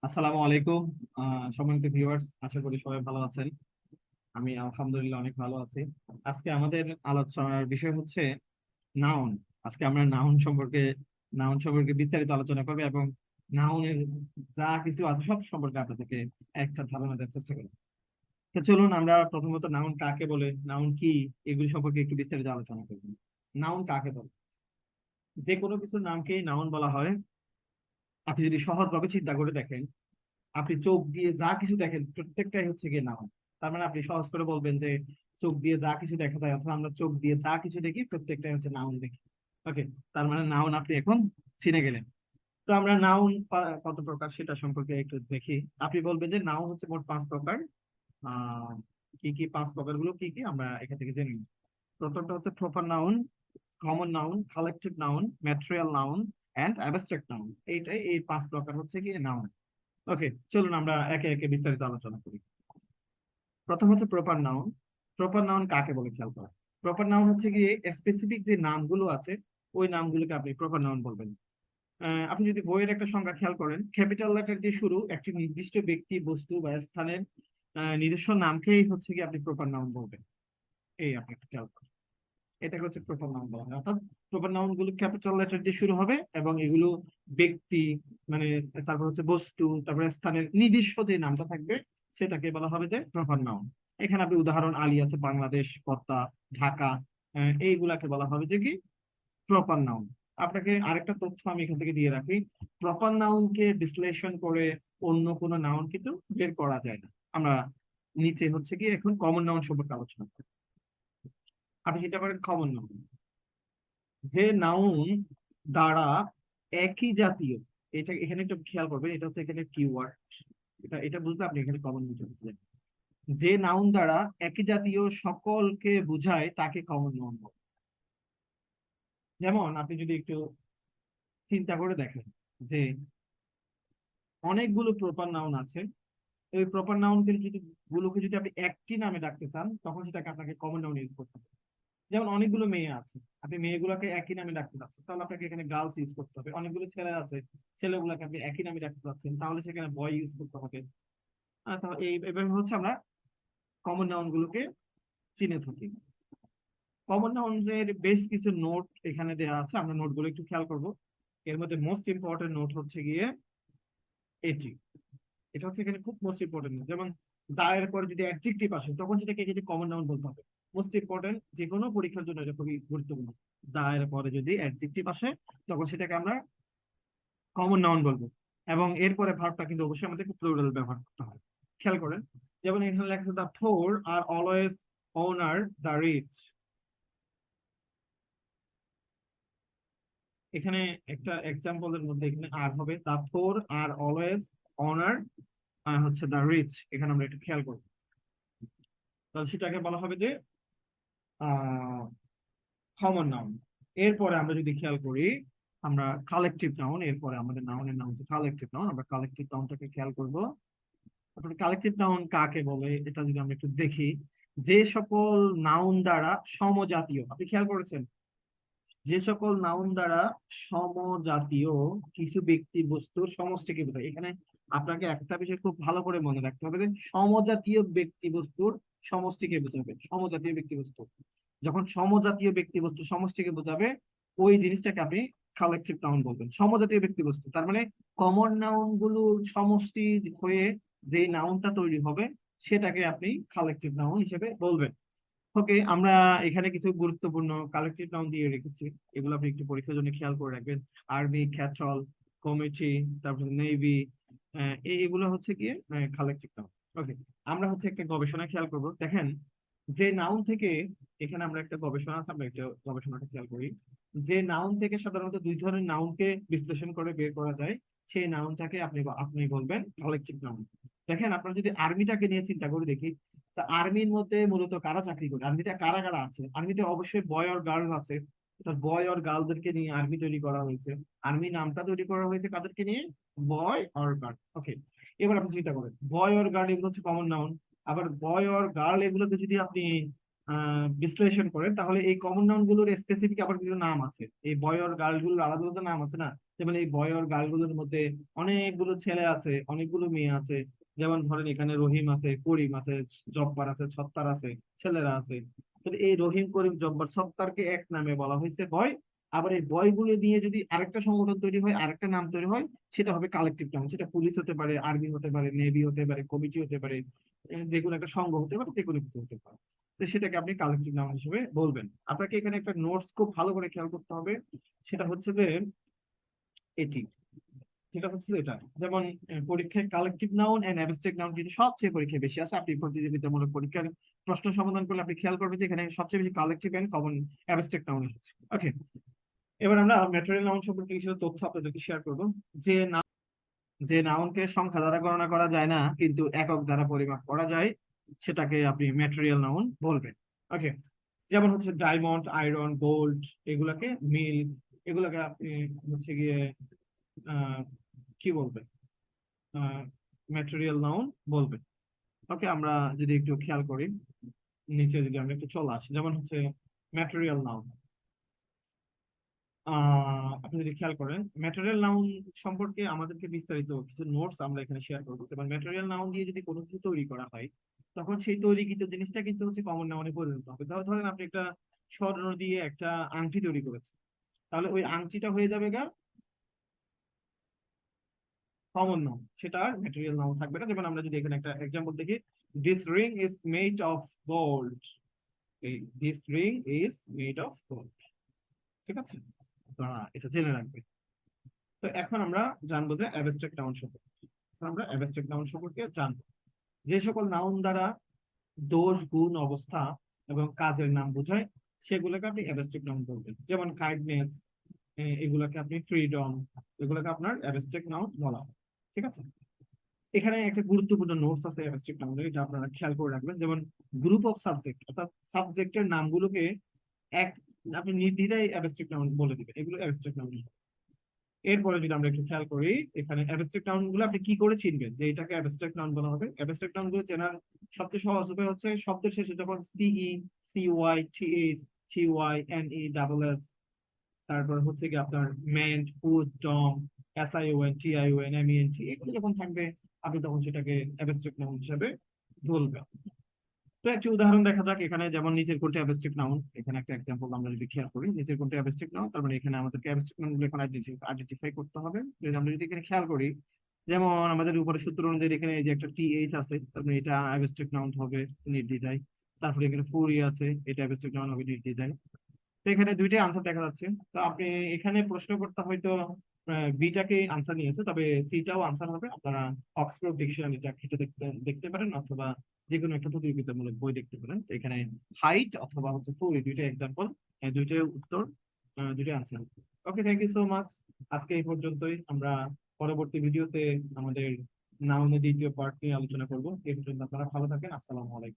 আসসালামু আলাইকুম। সম্মানিত ভিউয়ার্স, আশা করি সবাই ভালো আছেন। আমি আলহামদুলিল্লাহ অনেক ভালো আছি। আজকে আমাদের আলোচনার বিষয় হচ্ছে নাউন। আজকে আমরা নাউন সম্পর্কে বিস্তারিত আলোচনা করবো এবং নাউনের যা কিছু আছে সব সম্পর্কে আপনাদেরকে একটা ধারণা দেওয়ার চেষ্টা করবো। তো চলুন আমরা প্রথমত নাউন কাকে বলে, নাউন কি, এগুলি সম্পর্কে একটু বিস্তারিত আলোচনা করবো। নাউন কাকে বলে? যে কোনো কিছুর নামকেই নাউন বলা হয়। আপনি যদি সহজভাবে চিন্তা করে দেখেন, আপনি চোখ দিয়ে যা কিছু দেখেন প্রত্যেকটাই হচ্ছে গিয়ে নাউন। তার মানে আপনি সহজ করে বলবেন যে চোখ দিয়ে যা কিছু দেখা যায়, অথবা আমরা চোখ দিয়ে যা কিছু দেখি প্রত্যেকটাই হচ্ছে নাউন দেখি। ওকে, তার মানে নাউন আপনি এখন চিনে গেলেন। তো আমরা নাউন কত প্রকার সেটা সম্পর্কে একটু দেখি। আপনি বলবেন যে নাউন হচ্ছে মোট 5 প্রকার। আহ কি কি 5 প্রকার গুলো কি কি আমরা এখান থেকে জেনে নিই। প্রথমটা হচ্ছে proper noun, common noun, collective noun, material noun and abstract noun. এই 5 প্রকার হচ্ছে কি নাউন। ওকে, চলুন আমরা একে একে বিস্তারিত আলোচনা করি। প্রথম হচ্ছে প্রপার নাউন। প্রপার নাউন কাকে বলে খেয়াল করা। প্রপার নাউন হচ্ছে গিয়ে স্পেসিফিক যে নামগুলো আছে, ওই নামগুলোকে আপনি প্রপার নাউন বলবেন। আপনি যদি বইয়ের একটা সংজ্ঞা খেয়াল করেন, ক্যাপিটাল লেটার দিয়ে শুরু একটি নির্দিষ্ট ব্যক্তি, বস্তু বা স্থানের নিজস্ব নামকেই হচ্ছে কি আপনি প্রপার নাউন বলবেন। এই আপনি একটু খেয়াল করেন, এটাকে হচ্ছে প্রপার নাউন বলা হয়। অর্থাৎ প্রপার নাউন গুলো ক্যাপিটাল লেটার দিয়ে শুরু হবে এবং এগুলো ব্যক্তি, মানে তারপর হচ্ছে বস্তু, তারপরে স্থানের নিজস্ব যে নামটা থাকবে সেটাকে বলা হবে যে প্রপার নাউন। এখানে আপনি উদাহরণ আলী আছে, বাংলাদেশ, পদ্মা, ঢাকা, এইগুলাকে বলা হবে যে কি প্রপার নাউন। আপনাকে আরেকটা তথ্য আমি এখান থেকে দিয়ে রাখি। প্রপার নাউনকে বিশ্লেষণ করে অন্য কোনো নাউন কিন্তু বের করা যায় না। আমরা নিচে হচ্ছে কি এখন কমন নাউন সম্পর্কে আলোচনা করি। আপনি যেটা পারেন কমন নাউন, যে নাউন দ্বারা একই জাতীয়, এটা এখানে একটু খেয়াল করবেন, এটা হচ্ছে এখানে কিওয়ার্ড। এটা এটা বুঝলে আপনি এখানে কমন বুঝতে। যে নাউন দ্বারা একই জাতীয় সকলকে বোঝায় তাকে কমন নাউন বলে। যেমন আপনি যদি একটু চিন্তা করে দেখেন যে অনেকগুলো প্রপার নাউন আছে। এই প্রপার নাউনকে যদি গুলোকে যদি আপনি একটি নামে ডাকতে চান, তখন সেটাকে আপনাকে কমন নাউন ইউজ করতে হবে। যেমন অনেকগুলো মেয়ে আছে, আপনি মেয়েগুলোকে একই নামে ডাকতে চাচ্ছেন, তাহলে আপনাকে এখানে গার্লস ইউজ করতে হবে। অনেকগুলো ছেলে আছে, ছেলেগুলোকে আপনি একই নামে ডাকতে চাচ্ছেন, তাহলে সেখানে বয় ইউজ করতে হবে। তাহলে এইভাবে হচ্ছে আমরা কমন নাউন গুলোকে চিনে থাকি। কমন নাউনের বেশ কিছু নোট এখানে দেওয়া আছে, আমরা নোটগুলো একটু খেয়াল করব। এর মধ্যে মোস্ট ইম্পর্টেন্ট নোট হচ্ছে গিয়ে এটি। এটা হচ্ছে এখানে খুব মোস্ট ইম্পর্টেন্ট নোট। যেমন দায়ের পরে যদি অ্যাডজেক্টিভ আসে, তখন সেটাকে কিছু কমন নাউন বলতে হবে। মোস্ট ইম্পর্টেন্ট, যে কোনো পরীক্ষার জন্য এটা খুবই গুরুত্বপূর্ণ। দায়ের পরে যদি অ্যাডজেক্টিভ আসে, তখন সেটাকে আমরা কমন নাউন বলবো। এবং এরপরে ভার্বটা কিন্তু অবশ্যই আমাদেরকে প্লুরাল ব্যবহার করতে হবে। খেয়াল করেন, যেমন এখানে লেখা আছে দা পোর are always honour the rich. এখানে একটা এক্সাম্পলের মধ্যে এখানে আর হবে দা পোর আর অলওয়েজ অনার হচ্ছে দা রিচ। এখানে আমরা একটু খেয়াল করবো, তাহলে সেটাকে বলা হবে যে কমন নাউন। এরপরে আমরা যদি খেয়াল করি, আমরা কালেকটিভ নাউন, এরপরে আমাদের নাউনের নাম হচ্ছে কালেকটিভ নাউন। আমরা কালেকটিভ নাউনটাকে খেয়াল করব। কালেকটিভ নাউন কাকে বলে এটা যদি আমরা একটু দেখি, যে সকল নাউন দ্বারা সমজাতীয়, আপনি খেয়াল করেছেন, যে সকল নাউন দ্বারা সমজাতীয় কিছু ব্যক্তি বস্তুর সমষ্টিকে বোঝায়। এখানে আপনাকে একটা বিষয় খুব ভালো করে মনে রাখতে হবে যে সমজাতীয় ব্যক্তি বস্তুর সমষ্টিকে বোঝাবে। সমজাতীয় ব্যক্তি বস্তু, যখন সমজাতীয় ব্যক্তি বস্তু সমষ্টিকে বোঝাবে, ওই জিনিসটাকে আপনি কালেকটিভ নাউন বলবেন। সমজাতীয় ব্যক্তি বস্তু তার মানে কমন নাউন গুলোর সমষ্টি হয়ে যে নাউনটা তৈরি হবে, সেটাকে আপনি কালেকটিভ নাউন হিসেবে বলবেন। ওকে, আমরা এখানে কিছু গুরুত্বপূর্ণ কালেকটিভ নাউন দিয়ে রেখেছি, এগুলো আপনি একটু পরীক্ষার জন্য খেয়াল করে রাখবেন। আর্মি, ক্যাটল, কমিটি, তারপর নেভি, এগুলো হচ্ছে গিয়ে কালেকটিভ নাউন। ওকে, আমরা হচ্ছে একটা গবেষণা খেয়াল করব। দেখেন, যে নাউন থেকে, এখানে আমরা একটা গবেষণা আছে, আমরা একটা গবেষণাটা খেয়াল করি। যে নাউন থেকে সাধারণত দুই ধরনের নাউনকে বিশ্লেষণ করে বের করা যায়, সেই নাউনটাকে আপনি আপনি বলবেন কালেকটিভ নাউন। দেখেন, আপনারা যদি আর্মিটাকে নিয়ে চিন্তা করে দেখি, তা আর্মির মধ্যে মূলত কারা চাকরি করে, আর্মিতে কারা কারা আছে? আর্মিতে অবশ্যই বয় আর গার্ল আছে। বয় আর গার্লদেরকে নিয়ে আর্মি তৈরি করা হয়েছে। আর্মি নামটা তৈরি করা হয়েছে কাদেরকে নিয়ে? বয় আর গার্ল। ওকে, এবার আপনি চিন্তা করেন, বয় আর গার্ল এগুলো হচ্ছে কমন নাউন। আবার বয় আর গার্ল এগুলোকে যদি আপনি বিশ্লেষণ করেন, তাহলে এই কমন নাউন গুলোর স্পেসিফিক আবার কিছু নাম আছে। এই বয় অর গার্ল গুলোর আলাদা আলাদা নাম আছে না? যেমন এই বয় অর গার্ল গুলোর মধ্যে অনেকগুলো ছেলে আছে, অনেকগুলো মেয়ে আছে। যেমন ধরেন এখানে রহিম আছে, করিম আছে, জব্বার আছে, সত্তার আছে, ছেলেরা আছে। তো এই রহিম, করিম, জব্বার, সত্তারকে এক নামে বলা হয়েছে বয়। আবার এই বয় গুলো নিয়ে যদি আরেকটা সংগঠন তৈরি হয়, আরেকটা নাম তৈরি হয়, সেটা হবে কালেকটিভ নাউন। সেটা পুলিশ হতে পারে, আর্মি হতে পারে, নেভি হতে পারে, কমিটি হতে পারে, যে কোনো একটা সংঘ হতে পারে, যে কোনো কিছু হতে পারে। তো সেটাকে আপনি কালেকটিভ নাউন হিসেবে বলবেন। আপনাকে এখানে একটা নোটস খুব ভালো করে খেয়াল করতে হবে। সেটা হচ্ছে যে এটি, সেটা হচ্ছে যে এটা, যেমন পরীক্ষায় collective noun and abstract noun কিন্তু সবচেয়ে পরীক্ষায় বেশি আসে। আপনি প্রতিযোগিতামূলক পরীক্ষার প্রশ্ন সমাধান করলে আপনি খেয়াল করবেন যে এখানে সবচেয়ে বেশি collective and common abstract noun এসেছে। ওকে, এবার আমরা ম্যাটেরিয়াল নাউন সম্পর্কে কিছু তথ্য আপনাদেরকে শেয়ার করবো। যে যে নাউনকে সংখ্যা দ্বারা গণনা করা যায় না কিন্তু একক দ্বারা পরিমাপ করা যায়, সেটাকে আপনি ম্যাটেরিয়াল নাউন বলবেন। ওকে, যেমন হচ্ছে ডায়মন্ড, আয়রন, গোল্ড, এগুলাকে মিল, এগুলাকে আপনি হচ্ছে গিয়ে আহ কি বলবেন, ম্যাটেরিয়াল নাউন বলবেন। ওকে, আমরা যদি একটু খেয়াল করি, নিচে যদি আমরা একটু চলে আসি, যেমন হচ্ছে ম্যাটেরিয়াল নাউন। আপনি যদি খেয়াল করেন ম্যাটেরিয়াল নাউন সম্পর্কে আমাদেরকে বিস্তারিত কিছু নোটস আমরা এখানে শেয়ার করবো। এবং ম্যাটেরিয়াল নাউন দিয়ে যদি কোনো কিছু তৈরি করা হয়, তখন সেই তৈরিকৃত জিনিসটা কিন্তু হচ্ছে কমন নাউনে পরিণত হবে। ধরেন আপনি একটা স্বর্ণ দিয়ে একটা আংটি তৈরি করেছেন, তাহলে ওই আংটিটা হয়ে যাবে গা কমন নাউন, সেটা আর ম্যাটেরিয়াল নাউন থাকবে না। যেমন আমরা যদি এখানে একটা এক্সাম্পল দেখি, this ring is made of gold. এই this ring is made of gold, ঠিক আছে? এটা জেনে রাখবে। তো এখন আমরা জানবো যে অ্যাবস্ট্রাক্ট নাউন সম্পর্কে। আমরা অ্যাবস্ট্রাক্ট নাউন সম্পর্কে জানবো। যে সকল নাউন দ্বারা দোষ, গুণ, অবস্থা এবং কাজের নাম বোঝায়, সেগুলোকে আপনি অ্যাবস্ট্রাক্ট নাউন বলবেন। যেমন কাইন্ডনেস, এগুলাকে আপনি ফ্রিডম, এগুলোকে আপনার অ্যাবস্ট্রাক্ট নাউন বলা হয়। ঠিক আছে? এখানে একটা গুরুত্বপূর্ণ নোটস আছে অ্যাবস্ট্রাক্ট নাউনের, এটা আপনারা খেয়াল করে রাখবেন। যেমন গ্রুপ অফ সাবজেক্ট, অর্থাৎ সাবজেক্টের নামগুলোকে এক আপনি নির্দ্বিধায় অ্যাবস্ট্রাক্ট নাউন বলে দিবেন, এগুলো অ্যাবস্ট্রাক্ট নাউন। এরপরে যদি আমরা একটু খেয়াল করি, এখানে অ্যাবস্ট্রাক্ট নাউন গুলো আপনি কি করে চিনবেন যে এটাকে অ্যাবস্ট্রাক্ট নাউন বলা হবে? অ্যাবস্ট্রাক্ট নাউন গুলো চেনার সবচেয়ে সহজ উপায় হচ্ছে শব্দের শেষে যখন CE, CY, TH, TY, NE, double S, তারপর হচ্ছে কি আপনার মেন্ট, ফুড, ডম, এসআইওএন, টিআইওএন, এমইএনটি, এগুলো যখন থাকবে আপনি তখন সেটাকে অ্যাবস্ট্রাক্ট নাউন হিসেবে বলবেন। তো একটি উদাহরণ দেখা যাক এখানে, যেমন নিচের কোনটি অ্যাবস্ট্রাক্ট নাউন। এখানে একটা এক্সাম্পল আমরা যদি খেয়াল করি, নিচের কোনটি অ্যাবস্ট্রাক্ট নাউন, তার মানে এখানে আমাদেরকে অ্যাবস্ট্রাক্ট নাউন গুলো এখন আইডেন্টিফাই করতে হবে। যদি আমরা যদি এখানে খেয়াল করি, যেমন আমাদের উপরে সূত্র অনুযায়ী এখানে এই যে একটা টিএইচ আছে, তার মানে এটা অ্যাবস্ট্রাক্ট নাউন হবে নির্দ্বিধায়। তারপরে এখানে ফুরি আছে, এটা অ্যাবস্ট্রাক্ট নাউন হবে নির্দ্বিধায়। তো এখানে দুইটাই আনসার দেখা যাচ্ছে। তো আপনি এখানে প্রশ্ন করতে হয়তো বিটাকে আনসার নিয়েছে, তবে সিটাও আনসার হবে। আপনারা অক্সফোর্ড ডিকশনারিটা ঘেটে দেখতে দেখতে পারেন, অথবা যে কোনো একটা প্রতিযোগিতামূলক বই দেখতে পারেন। তো এখানে হাইট অথবা হচ্ছে ফুল, এই দুইটা এক্সাম্পল, দুইটাই উত্তর, দুইটাই answer. Okay, thank you so much. আজকে এই পর্যন্তই। আমরা পরবর্তী ভিডিওতে আমাদের নাউনের দ্বিতীয় পার্ট নিয়ে আলোচনা করবো। এই পর্যন্ত আপনারা ভালো থাকেন। আসসালামু আলাইকুম।